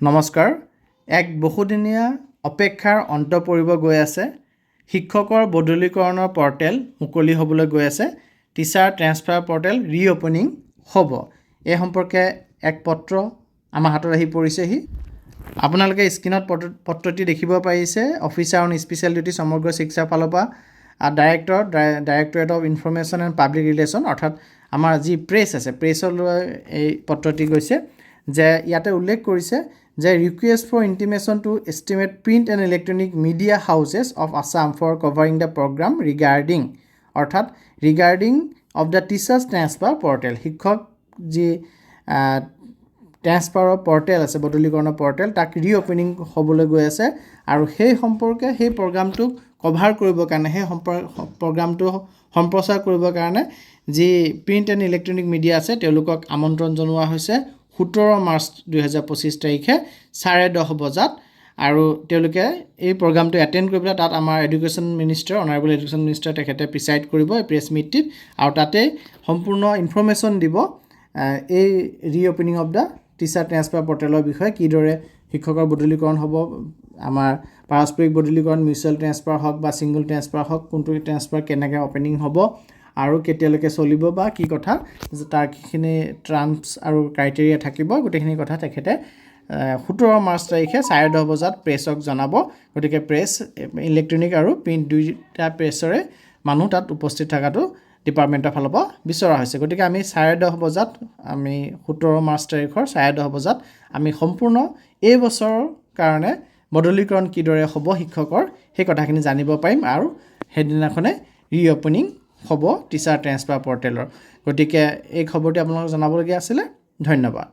নমস্কাৰ এক বহুদিনীয়া অপেক্ষাৰ অন্ত পৰিব গৈ আছে শিক্ষকৰ বদলীকৰণৰ পৰ্টেল মুকলি হ'বলৈ গৈ আছে টিচাৰ ট্ৰান্সফাৰ পৰ্টেল ৰিঅপেনিং হ'ব এই সম্পৰ্কে এক পত্ৰ আমাৰ হাতত আহি পৰিছেহি আপোনালোকে স্ক্ৰীনত পত্ৰটি দেখিব পাৰিছে অফিচাৰ অন স্পেচিয়েল ডিউটি সমগ্ৰ শিক্ষাৰ ফালৰ পৰা directorate of information and public relation অৰ্থাৎ আমাৰ যি প্ৰেছ আছে প্ৰেছলৈ এই পত্ৰটি গৈছে যে ইয়াতে উল্লেখ কৰিছে যে request for intimation to esteemed print and electronic media houses of Assam for covering the program regarding of the teachers transfer portal শিক্ষক যি ট্ৰান্সফাৰৰ পৰ্টেল আছে বদলীকৰণৰ পৰ্টেল তাক ৰিঅপেনিং হ'বলৈ গৈ আছে আৰু সেই সম্পৰ্কে সেই প্ৰগ্ৰামটোক কভাৰ কৰিবৰ কাৰণে সেই প্ৰগ্ৰামটো সম্প্ৰচাৰ কৰিবৰ কাৰণে যি প্ৰিণ্ট এণ্ড ইলেক্ট্ৰনিক মিডিয়া আছে তেওঁলোকক আমন্ত্ৰণ জনোৱা হৈছে 17 মাৰ্চ 2025 তাৰিখে 10:30 বজাত আৰু তেওঁলোকে এই প্ৰগ্ৰামটো এটেণ্ড কৰিবলৈ তাত আমাৰ education minister honourable education minister তেখেতে প্ৰিচাইড কৰিব এই প্ৰেছ মিটটিত আৰু তাতে সম্পূৰ্ণ ইনফৰমেশ্যন দিব এই ৰিঅপেনিং অফ দ্য টিচাৰ ট্ৰান্সফাৰ পৰ্টেলৰ বিষয়ে কিদৰে শিক্ষকৰ বদলীকৰণ হ'ব আমাৰ পাৰস্পৰিক বদলীকৰণ মিউচুৱেল ট্ৰান্সফাৰ হওক বা ছিংগল ট্ৰান্সফাৰ হওক কোনটো ট্ৰান্সফাৰ কেনেকৈ অপেনিং হ'ব আৰু কেতিয়ালৈকে চলিব বা কি কথা তাৰ কিখিনি টাৰ্মছ আৰু ক্ৰাইটেৰিয়া থাকিব গোটেইখিনি কথা তেখেতে 17 মাৰ্চ তাৰিখে 10:30 বজাত প্ৰেছক জনাব গতিকে প্ৰেছ ইলেক্ট্ৰনিক আৰু প্ৰিণ্ট দুইটা প্ৰেছৰে মানুহ তাত উপস্থিত থকাটো ডিপাৰ্টমেণ্টৰ ফালৰ পৰা বিচৰা হৈছে গতিকে আমি 10:30 বজাত আমি 17 মাৰ্চ তাৰিখৰ 10:30 বজাত আমি সম্পূৰ্ণ এই বছৰৰ কাৰণে বদলীকৰণ কিদৰে হ'ব শিক্ষকৰ সেই কথাখিনি জানিব পাৰিম আৰু সেইদিনাখনে ৰিঅপেনিং হ'ব টিচাৰ ট্ৰান্সফাৰ পৰ্টেলৰ গতিকে এই খবৰটি আপোনালোকক জনাবলগীয়া আছিলে ধন্যবাদ